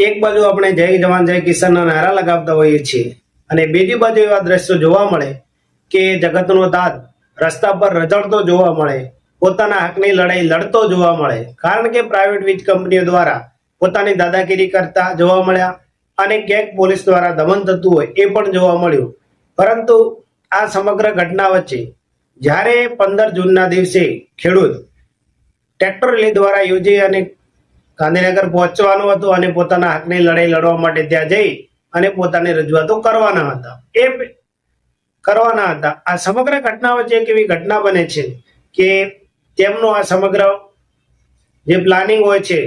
એક બાજુ આપણે જય જવાન જય કિસાનના નારા લગાવતા હોઈએ છીએ અને બીજી બાજુ એવા દ્રશ્યો જોવા મળે કે જગતનો તાત રસ્તા પર રઝળતો જોવા મળે, પોતાના હકની લડાઈ લડતો જોવા મળે, કારણ કે પ્રાઇવેટ વીજ કંપનીઓ દ્વારા પોતાની દાદાગીરી કરતા જોવા મળ્યા અને ક્યાંક પોલીસ દ્વારા દમન થતું હોય એ પણ જોવા મળ્યું। પરંતુ આ સમગ્ર ઘટના વચ્ચે જ્યારે 15 જૂનના દિવસે ખેડૂત ટ્રેક્ટર રેલી દ્વારા યોજી અને ગાંધીનગર પહોંચવાનું હતું અને પોતાના હકની લડાઈ લડવા માટે ત્યાં જઈ અને પોતાની રજૂઆતો કરવાના હતા। આ સમગ્ર ઘટના વચ્ચે એક એવી ઘટના બને છે કે તેમનો આ સમગ્ર જે પ્લાનિંગ હોય છે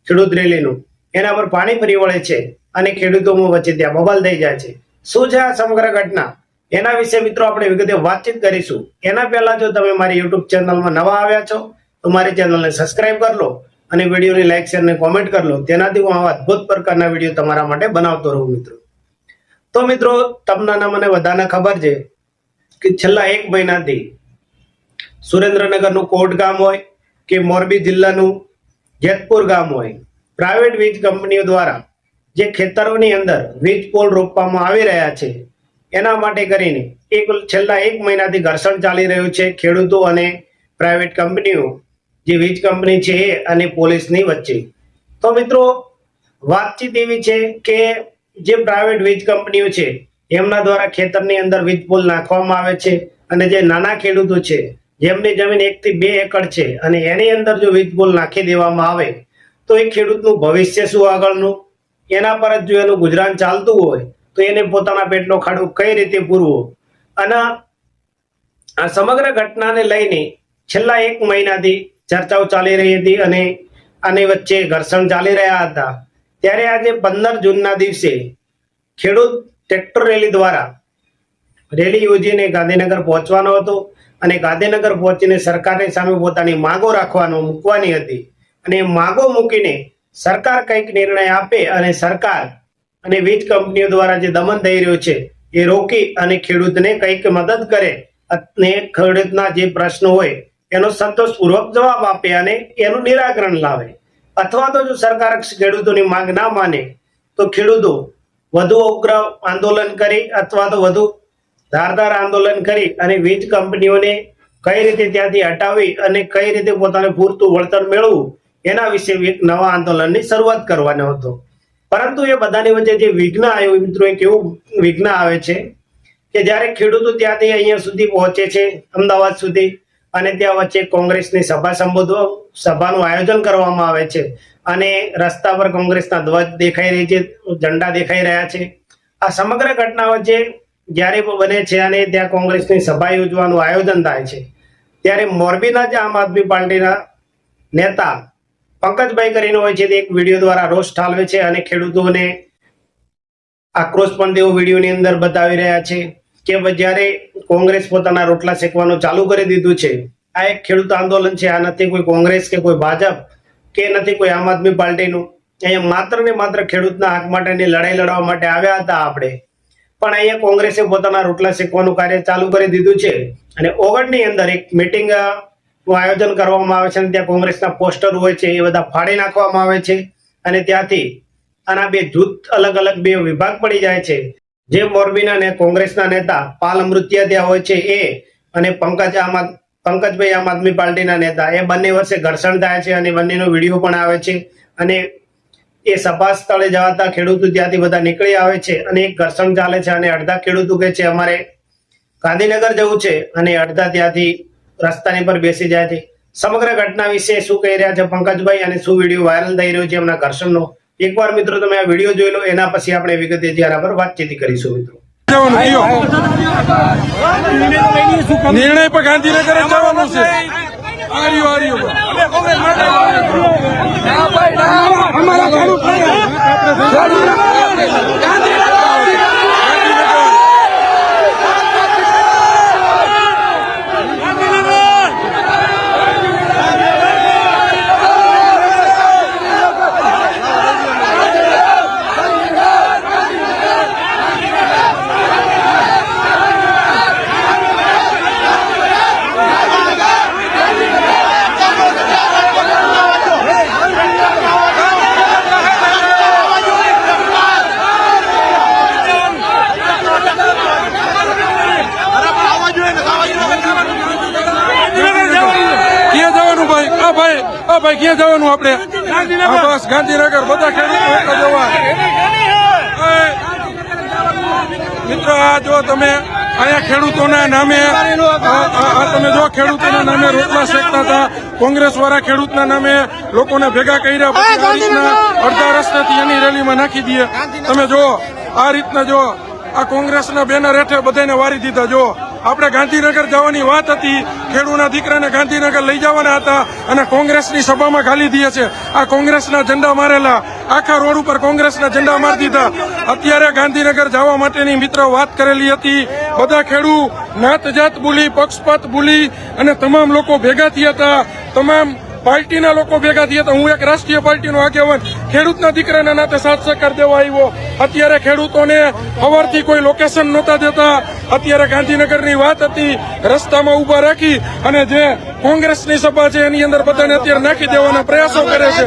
ખેડૂત રેલીનું એના પર પાણી ફરી વળે છે અને ખેડૂતોમાં વચ્ચે ત્યાં બબાલ થઈ જાય છે। શું છે આ સમગ્ર ઘટના એના વિશે મિત્રો આપણે વિગતે વાતચીત કરીશું। એના પહેલા જો તમે મારી YouTube ચેનલમાં નવા આવ્યા છો તો મારી ચેનલને સબસ્ક્રાઇબ કરી લો અને વિડીયોની લાઈક શેર અને કોમેન્ટ કરી લો, તેનાથી હું આવા અદ્ભુત પ્રકારના વિડીયો તમારા માટે બનાવતો રહું મિત્રો। તો મિત્રો તમને મને બધાને ખબર છે કે છેલ્લા 1 મહિનાથી સુરેન્દ્રનગરનું કોટ ગામ હોય કે મોરબી જિલ્લાનું જેતપુર ગામ હોય, પ્રાઇવેટ વીજ કંપનીઓ દ્વારા જે ખેતરોની અંદર વીજ પોલ રોપવામાં આવી રહ્યા છે એના માટે કરીને છેલ્લા 1 મહિનાથી ઘર્ષણ ચાલી રહ્યું છે ખેડૂતો અને પ્રાઇવેટ કંપનીઓ જે વીજ કંપની છે એ અને પોલીસની વચ્ચે। તો મિત્રો વાતચીત એવી છે કે જે પ્રાઇવેટ વીજ કંપનીઓ છે એમના દ્વારા ખેતરની અંદર વીજ પોલ નાખવામાં આવે છે અને જે નાના ખેડૂતો છે જેમની જમીન 1 થી 2 એકડ છે અને એની અંદર જો વીજ પોલ નાખી દેવામાં આવે તો એ ખેડૂતનું ભવિષ્ય શું આગળનું, એના પર જ જો એનું ગુજરાન ચાલતું હોય તો એને પોતાના પેટનો ખાડો કઈ રીતે પૂરવો। અને આ સમગ્ર ઘટનાને લઈને છેલ્લા 1 મહિનાથી ચર્ચાઓ ચાલી રહી હતી અને આની વચ્ચે ઘર્ષણ ચાલી રહ્યા હતા। ત્યારે આજે 15 જૂનના દિવસે ખેડૂત ટ્રેક્ટર રેલી દ્વારા રેલી યોજીને ગાંધીનગર પહોંચવાનો હતો અને ગાંધીનગર પહોંચીને સરકારની સામે પોતાની માંગો મૂકવાની હતી અને માંગો મૂકીને સરકાર કંઈક નિર્ણય આપે અને સરકાર અને વીજ કંપનીઓ દ્વારા જે દમન થઈ રહ્યું છે એ રોકી અને ખેડૂતને કંઈક મદદ કરે અને ખેડૂતના જે પ્રશ્નો હોય એનો સંતોષપૂર્વક જવાબ આપે અને એનું નિરાકરણ લાવે, અથવા તો જો સરકાર ખેડૂતોની માંગ ના માને તો ખેડૂતો વધુ ઉગ્ર આંદોલન કરી અથવા તો વધુ ધારદાર આંદોલન કરી અને વીજ કંપનીઓને કઈ રીતે ત્યાંથી હટાવી અને કઈ રીતે પોતાને પૂરતું વળતર મેળવવું એના વિશે એક નવા આંદોલનની શરૂઆત કરવાનો હતો। પરંતુ એ બધાની વચ્ચે જે વિઘ્ન આવ્યું મિત્રો, એક એવું વિઘ્ન આવે છે કે જ્યારે ખેડૂતો ત્યાંથી અહીંયા સુધી પહોંચે છે અમદાવાદ સુધી અને ત્યાં વચ્ચે કોંગ્રેસની સભાનું આયોજન કરવામાં આવે છે અને રસ્તા પર કોંગ્રેસના ધ્વજ દેખાઈ રહી છે, ઝંડા દેખાઈ રહ્યા છે। આ સમગ્ર ઘટના વચ્ચે જ્યારે બને છે અને ત્યાં કોંગ્રેસની સભા યોજવાનું આયોજન થાય છે ત્યારે મોરબીના જ આમ આદમી પાર્ટીના નેતા પંકજભાઈ કરીને હોય છે તે એક વિડીયો દ્વારા રોષ ઠાલવે છે અને ખેડૂતોને આક્રોશ પણ તેઓ વિડીયોની અંદર બતાવી રહ્યા છે કે જ્યારે કોંગ્રેસ પોતાના રોટલા શેકવાનું ચાલુ કરી દીધું છે, આ એક ખેડૂત આંદોલન છે, આ નથી કોઈ કોંગ્રેસ કે કોઈ ભાજપ કે નથી કોઈ આમ આદમી પાર્ટીનું, અહીંયા માત્ર ને માત્ર ખેડૂતના હક માટેની લડાઈ લડવા માટે આવ્યા હતા આપણે, પણ અહીંયા કોંગ્રેસે પોતાના રોટલા શેકવાનું કાર્ય ચાલુ કરી દીધું છે અને ઓગણની અંદર એક મીટિંગ નું આયોજન કરવામાં આવે છે અને ત્યાં કોંગ્રેસના પોસ્ટર હોય છે એ બધા ફાડી નાખવામાં આવે છે અને ત્યાંથી આના 2 જૂથ અલગ 2 વિભાગ પડી જાય છે। જે મોરબીના ને કોંગ્રેસના નેતા પાલ અમૃતિયા ત્યાં હોય છે એ અને પંકજભાઈ આમ આદમી પાર્ટીના નેતા, એ બંને વચ્ચે ઘર્ષણ થાય છે અને બંનેનો વિડીયો પણ આવે છે અને એ સભા સ્થળે જવાતા ખેડૂતો ત્યાંથી બધા નીકળી આવે છે અને એક ઘર્ષણ ચાલે છે અને અડધા ખેડૂતો કહે છે અમારે ગાંધીનગર જવું છે અને અડધા ત્યાંથી રસ્તાની પર બેસી જાય છે। સમગ્ર ઘટના વિશે શું કહી રહ્યા છે પંકજભાઈ અને શું વિડીયો વાયરલ થઈ રહ્યો છે એમના ઘર્ષણનો, એકવાર મિત્રો તમે આ વિડીયો જોઈ લો, એના પછી આપણે વિગતે જેના પર વાતચીત કરીશું મિત્રો। નિર્ણય પર ગાંધીનગર જવાનું છે। ક્યાં જવાનું આપણે? હા, બસ ગાંધીનગર. બધા ખેડૂતો એક જ અવાજ. મિત્રો આ જો તમે અહીંયા ખેડૂતોના નામે આ તમે જો ખેડૂતોના નામે રોટલા શેકતા હતા. કોંગ્રેસ વાળા ખેડૂતના નામે લોકોને ભેગા કર્યા, પછી આ રીતના અડધા રસ્તેથી એની રેલીમાં નાખી દઈએ. તમે જો આ રીતના જો આ કોંગ્રેસના બેનર હેઠળ બધાને વારી દીધા. જો આપણે ગાંધીનગર જવાની વાત હતી, ખેડૂતના દીકરાને ગાંધીનગર લઈ જવાના હતા અને કોંગ્રેસની સભામાં ગાલી દે છે. આ કોંગ્રેસના ઝંડા મારેલા, આખા રોડ ઉપર કોંગ્રેસના ઝંડા મારી દીધા. અત્યારે ગાંધીનગર જવા માટેની મિત્રો વાત કરેલી હતી. બધા ખેડૂત નાત જાત ભૂલી, પક્ષપાત ભૂલી અને તમામ લોકો ભેગા થયા હતા. તમામ પાર્ટીના લોકો ભેગા થયા હતા. હું એક રાષ્ટ્રીય પાર્ટીનો આગેવાન ખેડૂતના દીકરાના નાતે સાથ સહકાર દેવા આવ્યો. અત્યારે ખેડૂતોને સવારથી કોઈ લોકેશન નહોતા દેતા. અત્યારે ગાંધીનગરની વાત હતી, રસ્તામાં ઉભા રાખી અને જે કોંગ્રેસની સભા છે એની અંદર બધાને અત્યારે નાખી દેવાના પ્રયાસો કરે છે.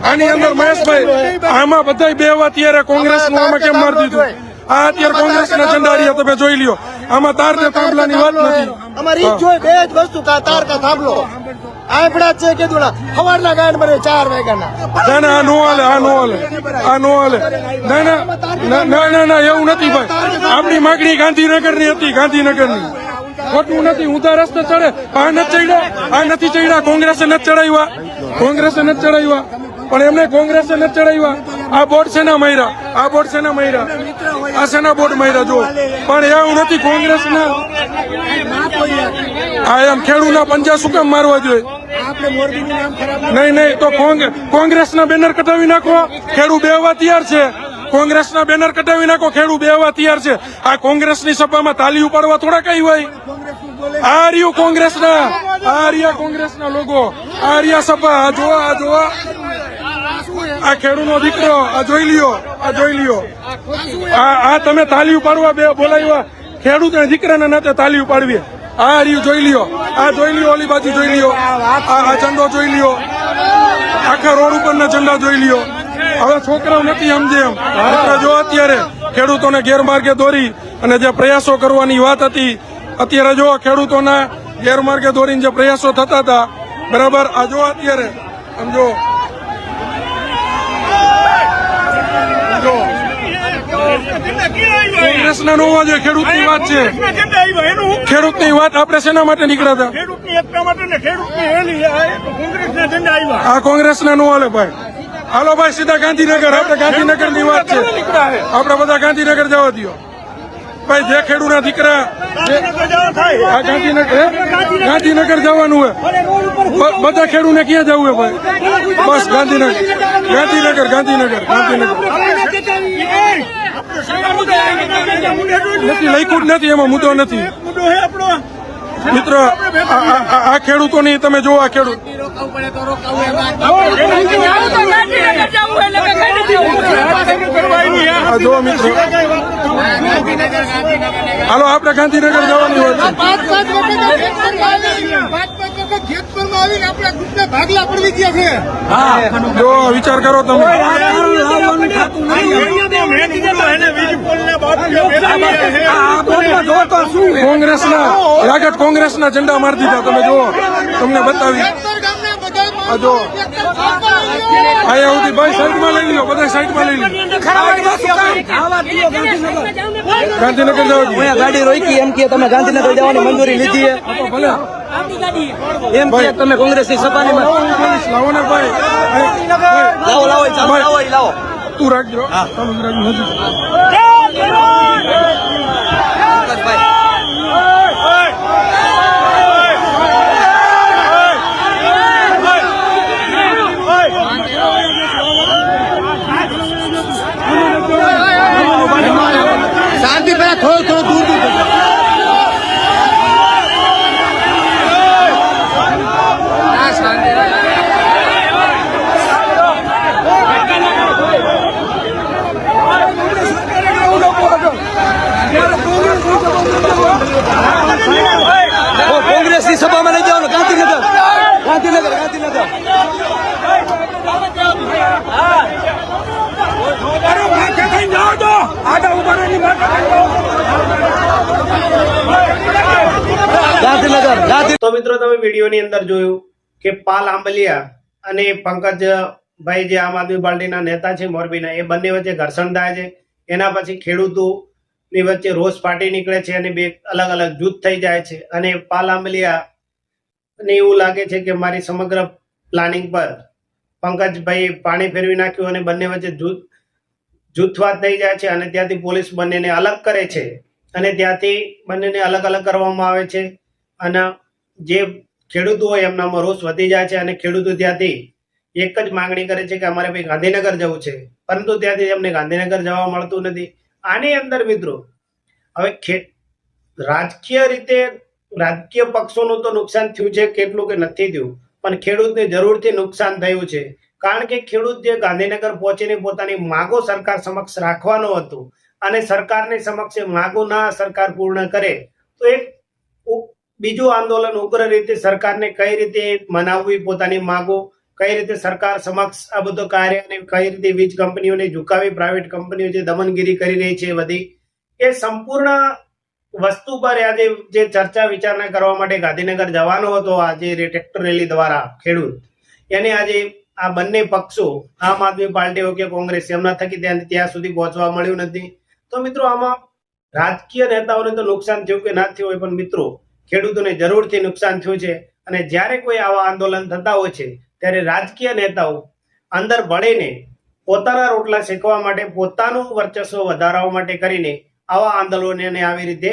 આની અંદર મહેશભાઈ આમાં બધા બેવા અત્યારે કોંગ્રેસનું આમાં કેમ મારી દીધું? આ અત્યારે કોંગ્રેસના ઝંડા રહ્યા તમે જોઈ લ્યો. આમાં તાર ને થાંભલાની વાત નથી. અમારી જોઈ બે જ વસ્તુ કા તાર કા થાંભલો આંફડા છે કે દોડા સવારના ગાંઠ ભરે 4 વાગ્યાના. ના આ નો હાલે, આ નો હાલે, આ નો હાલે. ના એવું નથી ભાઈ. આપણી માગણી ગાંધીનગરની હતી, ગાંધીનગરની. ખોટું નથી. ઊંધા રસ્તે ચડે આ નથી ચડ્યા, આ નથી ચડ્યા. કોંગ્રેસે નથી ચડાવ્યા, કોંગ્રેસે નથી ચડાવ્યા. પણ એમને કોંગ્રેસે નથી ચડાવ્યા. આ બોર્ડ શેના માર્યા? આ બોર્ડ શેના માર્યા? આ શેના બોર્ડ માર્યા? જો પણ એવું નથી કોંગ્રેસના. આ એમ ખેડૂતના પંજા શું કામ મારવા જોઈએ? નહીં તો કોંગ્રેસના બેનર કટાવી નાખો. ખેડૂત બેહવા તૈયાર છે. કોંગ્રેસના બેનર કટાવી નાખો. ખેડૂત બેહવા તૈયાર છે. આ કોંગ્રેસની સભામાં તાલી ઉપાડવા થોડા કઈ હોય? આ રહ્યું કોંગ્રેસના, આ રહ્યા કોંગ્રેસના લોકો, આ રહ્યા સભા. આ જોવા, આ જોવા. આ ખેડૂતનો દીકરો, આ જોઈ લ્યો, આ જોઈ લ્યો. આ તમે તાલી ઉપાડવા બે બોલાવ્યા. ખેડૂતના દીકરાના નાતે તાલી ઉપાડવી. આ રહ્યું જોઈ લ્યો, આ જોઈ લ્યો. ઓલી બાજુ જોઈ લ્યો. આ ઝંડો જોઈ લ્યો. આખા રોડ ઉપરના ઝંડા જોઈ લ્યો. હવે છોકરાઓ નથી સમજે એમ. જો અત્યારે ખેડૂતોને ગેરમાર્ગે દોરી અને જે પ્રયાસો કરવાની વાત હતી, અત્યારે જો ખેડૂતોના ગેરમાર્ગે દોરીને જે પ્રયાસો થતા હતા, બરાબર. આ જો અત્યારે સમજો કોંગ્રેસના નો હોવા જોઈએ. ખેડૂતની વાત છે, ખેડૂતની વાત. આપણે શેના માટે નીકળ્યા હતા? આ કોંગ્રેસના નો હાલે ભાઈ. હાલો ભાઈ સીધા ગાંધીનગર. આપણે ગાંધીનગર ની વાત છે. આપણે બધા ગાંધીનગર જવા દો ભાઈ. જે ખેડૂતના દીકરા આ ગાંધીનગર જવાનું હોય. બધા ખેડૂતને ક્યાં જવું હોય ભાઈ? બસ ગાંધીનગર, ગાંધીનગર, ગાંધીનગર, ગાંધીનગર. નથી લખ્યું જ નથી, એમાં મુદ્દો નથી. મિત્રો આ ખેડૂતોની તમે જો, આ ખેડૂત જો મિત્રો. હાલો આપણે ગાંધીનગર જવાની વાત છે. જો વિચાર કરો તમે. કોંગ્રેસના લાગત કોંગ્રેસના ઝંડા મારી દીધા. તમે જુઓ, તમને બતાવી. આ જો આયા સુધી ભાઈ સાઈડમાં લઈ લો, બધા સાઈડમાં લઈ લો. ગાંધીનગર જવા ગાડી રોકી એમ કે તમે ગાંધીનગર જવાની મંજૂરી લીધી ભલે એમ કે તમે કોંગ્રેસની સભાની લાવો ને ભાઈ. લાવો તું રાખજો. શાંતિ પહેલા થોડું દૂર કોંગ્રેસની સભામાં લઈ જવાનું. ગાંધીનગર, ગાંધીનગર, ગાંધીનગર. તો મિત્રો તમે વિડીયોની અંદર જોયું કે પાલ આંબલિયા અને પંકજભાઈ જે આમ આદમી પાર્ટીના નેતા છે મોરબીના, એ બંને વચ્ચે ઘર્ષણ થાય છે. એના પછી ખેડૂતોની વચ્ચે રોષ ફાટી નીકળે છે અને બે અલગ અલગ જૂથ થઈ જાય છે. અને પાલ આંબલિયા ને એવું લાગે છે કે મારી સમગ્ર પ્લાનિંગ પર પંકજભાઈ પાણી ફેરવી નાખ્યું અને બંને વચ્ચે જૂથવાદ થઈ જાય છે. અને ત્યાંથી પોલીસ બંનેને અલગ કરે છે અને ત્યાંથી બંનેને અલગ અલગ કરવામાં આવે છે. અને જે ખેડૂતો હોય એમનામાં રોષ વધી જાય છે અને ખેડૂતો ત્યાંથી એક જ માંગણી કરે છે કે અમારે ભાઈ ગાંધીનગર જવું છે, પરંતુ ત્યાંથી એમને ગાંધીનગર જવા મળતું નથી. આની અંદર મિત્રો હવે રાજકીય રીતે રાજકીય પક્ષોનું તો નુકસાન થયું છે કેટલું કે નથી થયું, પણ ખેડૂતને જરૂરથી નુકસાન થયું છે. કારણ કે ખેડૂત જે ગાંધીનગર પહોંચીને પોતાની માગો સરકાર સમક્ષ રાખવાનો હતો અને સરકારની સમક્ષ માગો ના સરકાર પૂર્ણ કરે તો એક બીજું આંદોલન ઉગ્ર રીતે સરકારને કઈ રીતે મનાવવી, પોતાની માગો કઈ રીતે સરકાર સમક્ષ આ બધું કાર્ય અને કઈ રીતે વીજ કંપનીઓને ઝુકાવી, પ્રાઇવેટ કંપનીઓ જે દમનગીરી કરી રહી છે બધી, એ સંપૂર્ણ વસ્તુ પર આજે જે ચર્ચા વિચારણા કરવા માટે ગાંધીનગર જવાનો હતો આજે ટ્રેક્ટર રેલી દ્વારા ખેડૂત, એને આજે આ બંને પક્ષો આમ આદમી પાર્ટી હોય કે કોંગ્રેસ એમના થકી ત્યાં સુધી પહોંચવા મળ્યું નથી. તો મિત્રો આમાં રાજકીય નેતાઓને તો નુકસાન થયું કે ના થયું હોય, પણ મિત્રો ખેડૂતોને જરૂરથી નુકસાન થયું છે. અને જ્યારે કોઈ આવા આંદોલન થતા હોય છે ત્યારે રાજકીય નેતાઓ અંદર ભળીને પોતાના રોટલા શેકવા માટે, પોતાનું વર્ચસ્વ વધારવા માટે કરીને આવા આંદોલનોને આવી રીતે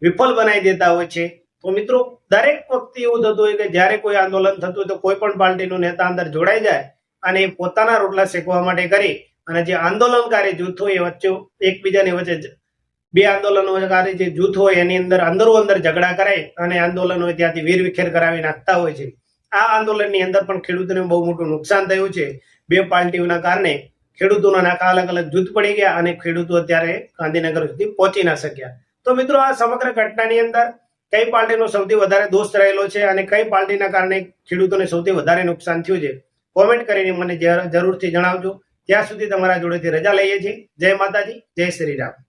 વિફળ બનાવી દેતા હોય છે. તો મિત્રો દરેક વખતે એવું થતું હોય કે જ્યારે કોઈ આંદોલન થતું હોય તો કોઈ પણ પાર્ટીનું નેતા અંદર જોડાઈ જાય અને પોતાના રોટલા શેકવા માટે કરી અને જે આંદોલનકારી જૂથ હોય એ વચ્ચે એકબીજાની વચ્ચે બે આંદોલનકારી જે જૂથ હોય એની અંદર અંદરો અંદર ઝઘડા કરાય અને આંદોલનો ત્યાંથી વીરવિખેર કરાવી નાખતા હોય છે. આ આંદોલનની અંદર પણ ખેડૂતોને બહુ મોટું નુકસાન થયું છે. બે પાર્ટીઓના કારણે ખેડૂતોના નાકા અલગ અલગ જૂથ પડી ગયા અને ખેડૂતો અત્યારે ગાંધીનગર સુધી પહોંચી ના શક્યા. તો મિત્રો આ સમગ્ર ઘટનાની અંદર કઈ પાર્ટીનો સૌથી વધારે દોષ રહેલો છે અને કઈ પાર્ટીના કારણે ખેડૂતોને સૌથી વધારે નુકસાન થયું છે, કોમેન્ટ કરીને મને જરૂરથી જણાવજો. ત્યાં સુધી તમારા જોડેથી રજા લઈએ છીએ. જય માતાજી, જય શ્રી રામ.